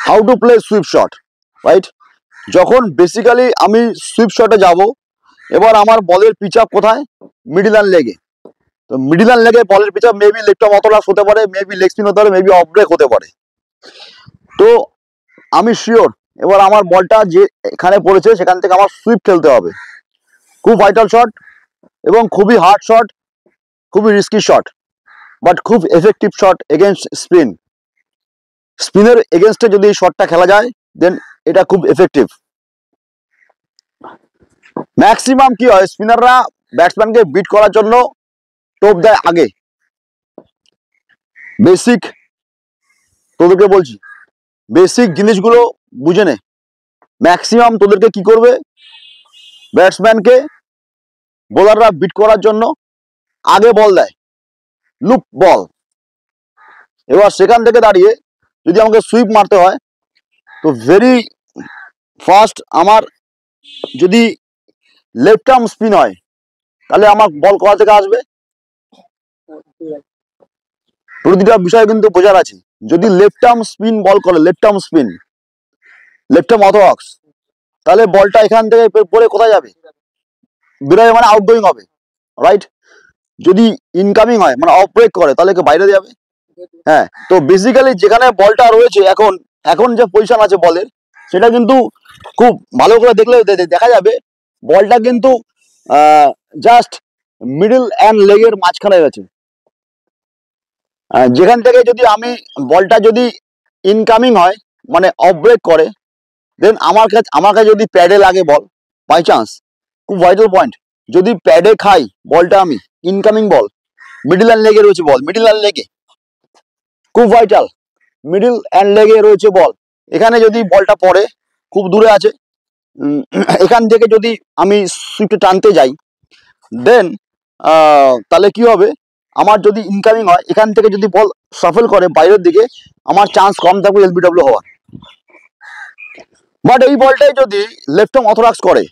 How to play sweep shot, right? যখন basically আমি sweep শটে যাব, এবার আমার বলের পিচ আপ কোথায়? মিডিল অ্যান্ড লেগে। তো মিডিল অ্যান্ড লেগে বলের pitch up maybe leg top orthodox হতে পারে, মেবি লেগ স্পিন হতে পারে, মেবি অফ ব্রেক হতে পারে। তো আমি শিওর এবার আমার বলটা যে এখানে পড়েছে সেখান থেকে আমার সুইপ খেলতে হবে। খুব ভাইটাল শট এবং খুবই হার্ড শট, খুবই রিস্কি শট, বাট খুব এফেক্টিভ শট এগেনস্ট স্পিন। স্পিনের এগেনস্টে যদি এই শটটা খেলা যায় দেন এটা খুব এফেক্টিভ। ম্যাক্সিমাম কি হয়, স্পিনাররা ব্যাটসম্যানকে বিট করার জন্য টোপ দেয় আগে। বেসিক তোদেরকে বলছি, বেসিক জিনিসগুলো বুঝে নে। ম্যাক্সিমাম তোদেরকে কি করবে, ব্যাটসম্যানকে বোলাররা বিট করার জন্য আগে বল দেয়, লুপ বল। এবার সেখান থেকে দাঁড়িয়ে যদি আমাকে সুইপ মারতে হয় তো ভেরি ফার্স্ট আমার যদি লেফট আর্ম স্পিন হয় তাহলে আমার বল কোথা থেকে আসবে? প্রতিটা বিষয় কিন্তু বোঝার আছে। যদি লেফট আর্ম স্পিন বল করে, left arm spin, left arm orthodox, তাহলে বলটা এখান থেকে পড়ে কোথায় যাবে? বেরোয় মানে আউটগোয়িং হবে, রাইট? যদি ইনকামিং হয় মানে অফ ব্রেক করে তাহলে কি বাইরে যাবে? হ্যাঁ। তো বেসিক্যালি যেখানে বলটা রয়েছে এখন, এখন যে পজিশন আছে বলের, সেটা কিন্তু খুব ভালো করে দেখলে দেখা যাবে বলটা কিন্তু জাস্ট মিডল অ্যান্ড লেগের মাঝখানে গেছে। যেখান থেকে যদি আমি বলটা যদি ইনকামিং হয় মানে অফ ব্রেক করে, দেন আমার কাছে যদি প্যাডে লাগে বল বাই চান্স, খুব ভাইটাল পয়েন্ট, যদি প্যাডে খাই বলটা, আমি ইনকামিং বল, মিডল অ্যান্ড লেগে রয়েছে বল, মিডল অ্যান্ড লেগে খুব ভাইটাল, মিডল অ্যান্ড লেগে রয়েছে বল, এখানে যদি বলটা পড়ে খুব দূরে আছে, এখান থেকে যদি আমি সুইপটা টানতে যাই দেন তাহলে কি হবে, আমার যদি ইনকামিং হয় এখান থেকে যদি বল সাফল করে বাইরের দিকে, আমার চান্স কম থাকবে এলবিডব্লিউ হওয়ার। বাট এই বলটাই যদি লেফট আর্ম অর্থোডক্স করে,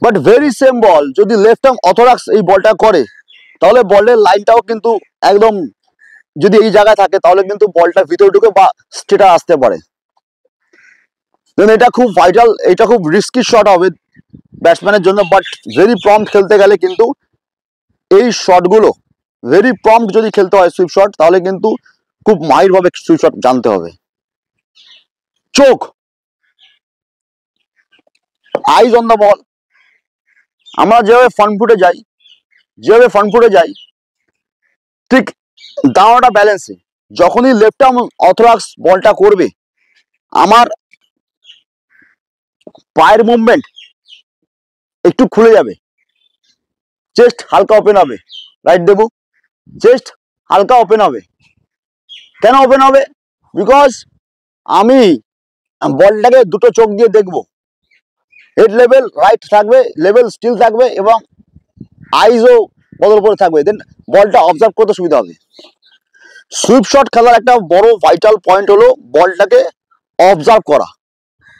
বাট ভেরি সেম বল যদি লেফট আর্ম অর্থোডক্স এই বলটা করে, তাহলে বলের লাইনটাও কিন্তু একদম, যদি এই জায়গায় থাকে তাহলে কিন্তু বলটা ভিতরে ঢুকে বা স্ট্রেটার আসতে পারে। দেন এটা খুব ভাইটাল, এটা খুব রিস্কি শট হবে ব্যাটসম্যানের জন্য, বাট ভেরি প্রম্পট খেলতে গেলে কিন্তু এই শটগুলো ভেরি প্রম্পট যদি খেলতে হয় সুইপ শট, তাহলে কিন্তু খুব মাহিরভাবে সুইপ শট জানতে হবে। চোখ, আইজ অন দ্য বল। আমরা যেভাবে ফ্রন্ট ফুটে যাই ঠিক দাঁড়ানোটা ব্যালেন্সে, যখনই লেফট আর্ম অর্থোডক্স বলটা করবে আমার পায়ের মুভমেন্ট একটু খুলে যাবে, চেস্ট হালকা ওপেন হবে, রাইট দেবু? চেস্ট হালকা ওপেন হবে। কেন ওপেন হবে? বিকজ আমি বলটাকে দুটো চোখ দিয়ে দেখবো, হেড লেভেল রাইট থাকবে, লেভেল স্টিল থাকবে এবং আইজও বদল করে থাকবে, দেন বলটা অবজার্ভ করতে সুবিধা হবে। সুইপ শট খেলার একটা বড় ভাইটাল পয়েন্ট হলো বলটাকে অবজার্ভ করা।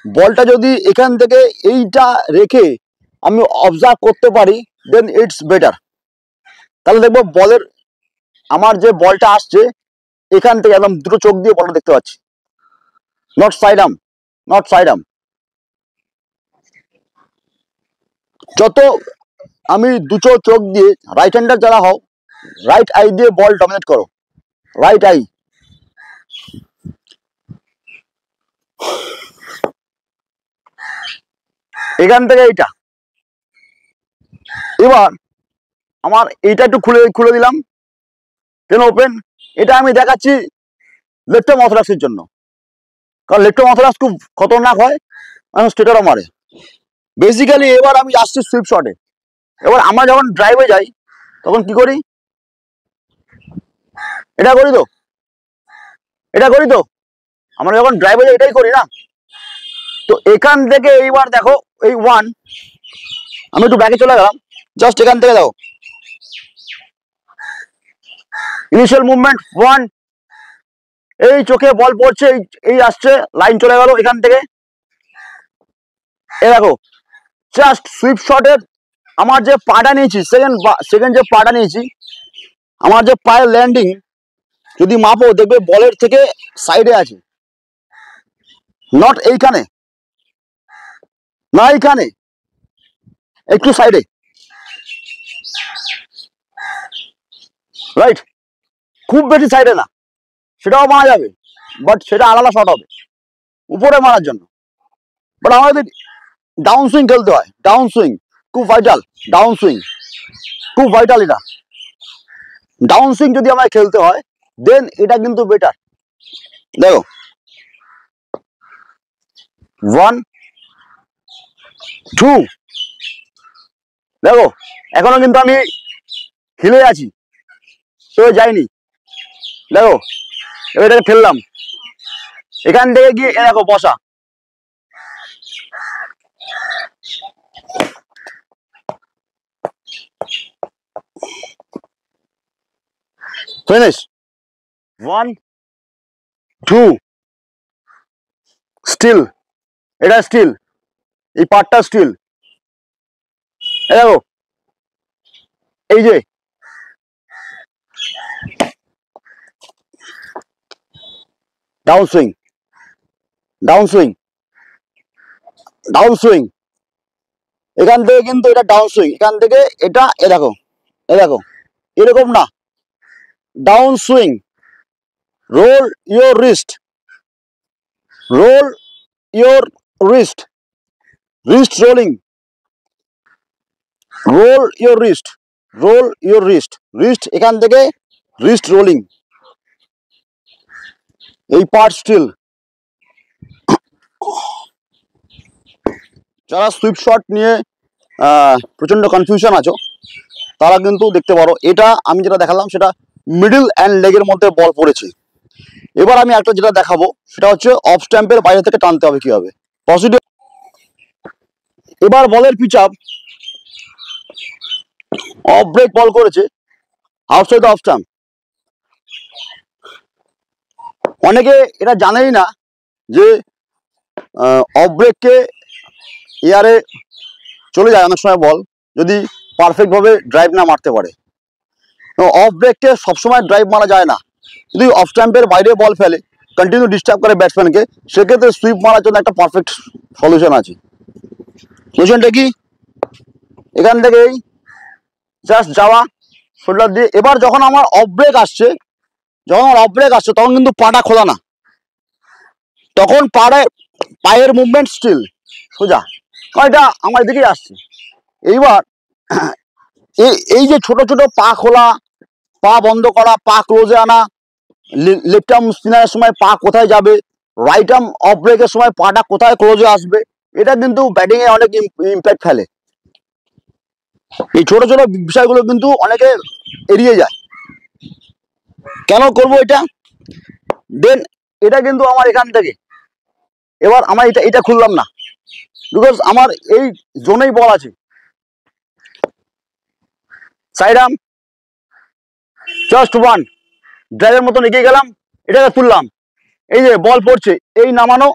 বলটা যদি এখান থেকে এইটা রেখে আমি অবজার্ভ করতে পারি দেন ইটস বেটার। তাহলে দেখবো বলের আমার যে বলটা আসছে এখান থেকে একদম দুটো চোখ দিয়ে বলটা দেখতে পাচ্ছি, not side arm, not side arm. যত আমি দুটো চোখ দিয়ে, রাইট হ্যান্ডার যারা হও, রাইট আই দিয়ে বল ডমিনেট করো, রাইট আই। এখান থেকে এইটা, এবার আমার এইটা একটু খুলে দিলাম, কেন ওপেন? এটা আমি দেখাচ্ছি লেফট আর্ম অর্থোডক্সের জন্য, কারণ লেফট আর্ম অর্থোডক্স খুব খতরনাক হয়, মানুষ স্ট্রেটারও মারে বেসিক্যালি। এবার আমি আসছি সুইপ শটে। এবার আমরা যখন ড্রাইভে যাই তখন কি করি? এটা করি তো আমরা যখন ড্রাইভে যাই এটাই করি না? তো এখান থেকে এইবার দেখো এই ওয়ান, আমি একটু ব্যাকে চলে গেলাম, জাস্ট এখান থেকে দেখো ইনিশিয়াল মুভমেন্ট ওয়ান, এই চোখে বল পড়ছে, এই আসছে, লাইন চলে গেল এখান থেকে, এ দেখো জাস্ট সুইপ শটের আমার যে পাটা নিয়েছি, সেকেন্ড যে পাটা নিয়েছি, আমার যে পায়ের ল্যান্ডিং যদি মাপো দেখবে বলের থেকে সাইডে আছে, নট এইখানে, না এইখানে, একটু সাইডে, রাইট, খুব বেশি সাইডে না, সেটাও মারা যাবে, বাট সেটা আলাদা শট হবে উপরে মারার জন্য। বাট আমাদের ডাউন সুইং খেলতে হয়, ডাউন সুইং খুব ভাইটাল, ডাউন সুইং খুব ভাইটাল। এটা ডাউন সুইং যদি আমায় খেলতে হয় দেন এটা কিন্তু বেটার। দেখো 1 2, দেখো এখনো কিন্তু আমি হিলে আছি, তো যাইনি। দেখো এবার এটাকে ফেললাম, এখান থেকে গিয়ে দেখো বসা, ফিনিশ। 1 2, স্টিল, এটা স্টিল, এই পার্টটা স্টিল। দেখো এই যে down swing, down swing, down swing, এখান থেকে কিন্তু এটা ডাউন সুইং, এখান থেকে এটা এ দেখো, এ দেখো এরকম না, down swing, roll your wrist, roll your wrist, wrist rolling, roll your wrist, roll your wrist, wrist এখান থেকে রিস্ট রোলিং, এই পার্ট স্টিল। যারা সুইপ শট নিয়ে প্রচন্ড কনফিউশন আছো তারা কিন্তু দেখতে পারো, এটা আমি যেটা দেখালাম সেটা মিডল অ্যান্ড লেগের মধ্যে বল পড়েছে। এবার আমি একটা যেটা দেখাবো সেটা হচ্ছে অফ স্ট্যাম্পের বাইরে থেকে টানতে হবে কিভাবে পজিটিভ। এবার বলের পিচ আপ, অফ ব্রেক বল করেছে আউটসাইড অফ স্ট্যাম্প। অনেকে এটা জানেই না যে অফ ব্রেককে এয়ারে চলে যায় অনেক সময় বল, যদি পারফেক্ট ভাবে ড্রাইভ না মারতে পারে। অফ ব্রেককে সবসময় ড্রাইভ মারা যায় না, যদি অফ স্ট্যাম্পের বাইরে বল ফেলে কন্টিনিউ ডিস্টার্ব করে ব্যাটসম্যানকে, সেক্ষেত্রে সুইপ মারার জন্য একটা পারফেক্ট সলিউশন আছে। সলিউশনটা কি? এখান থেকেই জাস্ট যাওয়া শোল্ডার দিয়ে। এবার যখন আমার অফ ব্রেক আসছে, যখন আমার অফ ব্রেক আসছে তখন কিন্তু পাটা খোলা না, তখন পায়ের মুভমেন্ট স্টিল সোজা, কারণ এটা আমার দিকেই আসছে। এইবার এই যে ছোট ছোট পা খোলা, পা বন্ধ করা, পা ক্লোজে আনা, লেফট আর্ম স্পিনারের সময় পা কোথায় যাবে, রাইট আর্ম অফ ব্রেকের সময় পাটা কোথায় ক্লোজে আসবে, এটা কিন্তু ব্যাটিং এ অনেক ইম্প্যাক্ট ফেলে। এই ছোট ছোট বিষয়গুলো কিন্তু অনেকে এড়িয়ে যায়। কেন করব এটা? দেন এটা কিন্তু আমার এখান থেকে, এবার আমার এটা খুললাম না, বিকজ আমার এই জোনেই বল আছে। সাইড আর্ম জাস্ট 1 ড্রাইভের মতন এগিয়ে গেলাম, এটাকে তুললাম, এই যে বল পড়ছে, এই নামানো,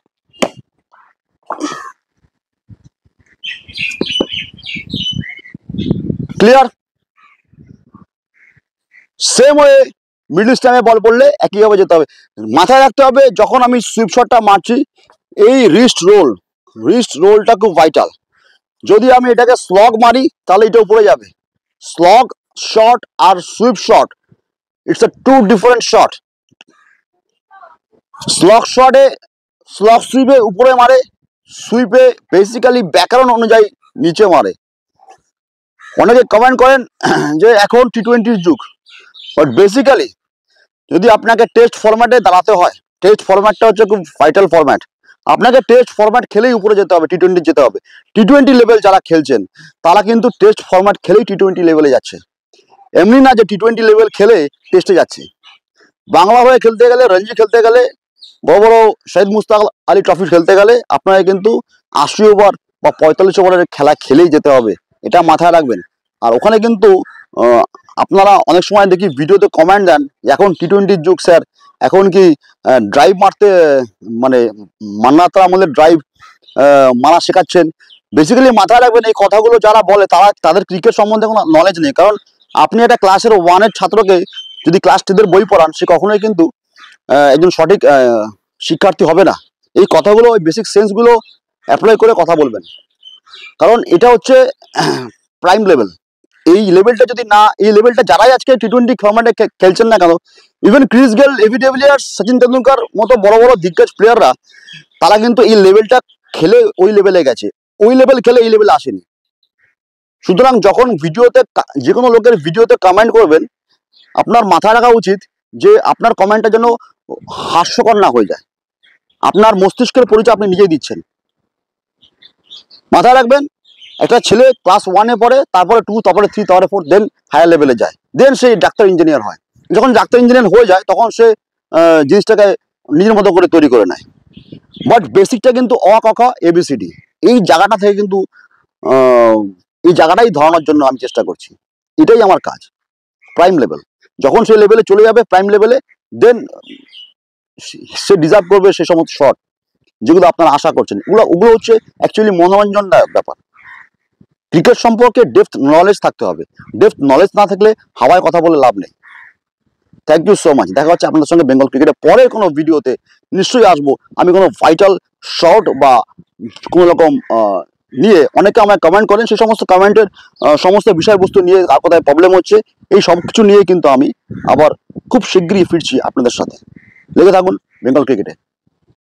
ক্লিয়ার। সেম ওয়ে মিডল স্ট্যাম্পে বল পড়লে একইভাবে যেতে হবে। মাথায় রাখতে হবে যখন আমি সুইপ শটটা মারছি, এই রিস্ট রোলটা খুব ভাইটাল। যদি আমি এটাকে স্লগ মারি তাহলে এটা উপরে যাবে। স্লগ শট আর sweep shot, it's a 2 different shot. Slug সুইপে উপরে মারে, সুইপে বেসিক্যালি ব্যাকরণ অনুযায়ী নিচে মারে। অনেকে কমেন্ট করেন যে এখন টি20র যুগ, বাট বেসিক্যালি যদি আপনাকে টেস্ট ফরম্যাটে দাঁড়াতে হয়, টেস্ট ফরম্যাটটা হচ্ছে খুব ভাইটাল ফরম্যাট, আপনাকে টেস্ট ফরম্যাট খেলেই উপরে যেতে হবে, টি20 যেতে হবে। টি20 লেভেল যারা খেলছেন তারা কিন্তু টেস্ট ফরম্যাট খেলেই টি20 লেভেলে যাচ্ছে, এমনি না যে টি20 লেভেল খেলে টেস্টে যাচ্ছে। বাংলা হয়ে খেলতে গেলে, রঞ্জি খেলতে গেলে, বড় বড় শহীদ মুস্তাক আলী ট্রফি খেলতে গেলে আপনাকে কিন্তু 80 ওভার বা 45 ওভারের খেলা খেলেই যেতে হবে, এটা মাথায় রাখবেন। আর ওখানে কিন্তু আপনারা অনেক সময় দেখি ভিডিওতে কমেন্ট দেন এখন টি20 যুগ স্যার, এখন কি ড্রাইভ মারতে মানে মান্নাত আমলের ড্রাইভ মারা শেখাচ্ছেন। বেসিক্যালি মাথায় রাখবেন এই কথাগুলো যারা বলে তাদের ক্রিকেট সম্বন্ধে কোনো নলেজ নেই। কারণ আপনি একটা ক্লাসের 1-এর ছাত্রকে যদি ক্লাস 10 বই পড়ান, সে কখনোই কিন্তু একজন সঠিক শিক্ষার্থী হবে না। এই কথাগুলো, ওই বেসিক সেন্সগুলো অ্যাপ্লাই করে কথা বলবেন, কারণ এটা হচ্ছে প্রাইম লেভেল। এই লেভেলটা যদি না, এই লেভেলটা যারাই আজকে টি-20 ফরম্যাটে খেলছেন না কেন, even Chris Gayle, AB de Villiers, Sachin Tendulkar মতো বড় বড় দিগ্গজ প্লেয়াররা, তারা কিন্তু এই লেভেলটা খেলে ওই লেভেলে গেছে, ওই লেভেল খেলে এই লেভেলে আসেনি। সুতরাং যখন ভিডিওতে, যে কোনো লোকের ভিডিওতে কমেন্ট করবেন, আপনার মাথায় রাখা উচিত যে আপনার কমেন্টটা যেন হাস্যকর না হয়ে যায়। আপনার মস্তিষ্কের পরিচয় আপনি নিজেই দিচ্ছেন। মাথায় রাখবেন, একটা ছেলে ক্লাস 1-এ পড়ে, তারপরে 2, তারপরে 3, তারপরে 4, দেন হায়ার লেভেলে যায়, দেন সে ডাক্তার ইঞ্জিনিয়ার হয়। যখন ডাক্তার ইঞ্জিনিয়ার হয়ে যায় তখন সে জিনিসটাকে নিজের মতো করে তৈরি করে নেয়। বাট বেসিকটা কিন্তু অ ক খ ABCD, এই জায়গাটা থেকে কিন্তু এই জায়গাটাই ধরানোর জন্য আমি চেষ্টা করছি। এটাই আমার কাজ। প্রাইম লেভেল, যখন সে লেভেলে চলে যাবে, প্রাইম লেভেলে, দেন সে ডিজার্ভ করবে সে সমস্ত শট যেগুলো আপনারা আশা করছেন। ওগুলো হচ্ছে অ্যাকচুয়ালি মনোরঞ্জনদায়ক ব্যাপার। ক্রিকেট সম্পর্কে ডেপথ নলেজ থাকতে হবে। ডেপথ নলেজ না থাকলে হাওয়ায় কথা বলে লাভ নেই। Thank you so much. দেখা হচ্ছে আপনাদের সঙ্গে বেঙ্গল ক্রিকেটের পরের কোনো ভিডিওতে। নিশ্চয়ই আসবো। আমি কোনো ভাইটাল শর্ট বা কোনো রকম নিয়ে, অনেকে আমায় কমেন্ট করেন, সেই সমস্ত কমেন্টের সমস্ত বিষয়বস্তু নিয়ে, কার কোথায় প্রবলেম হচ্ছে, এই সব কিছু নিয়ে কিন্তু আমি আবার খুব শীঘ্রই ফিরছি আপনাদের সাথে। লেগে থাকুন বেঙ্গল ক্রিকেটে।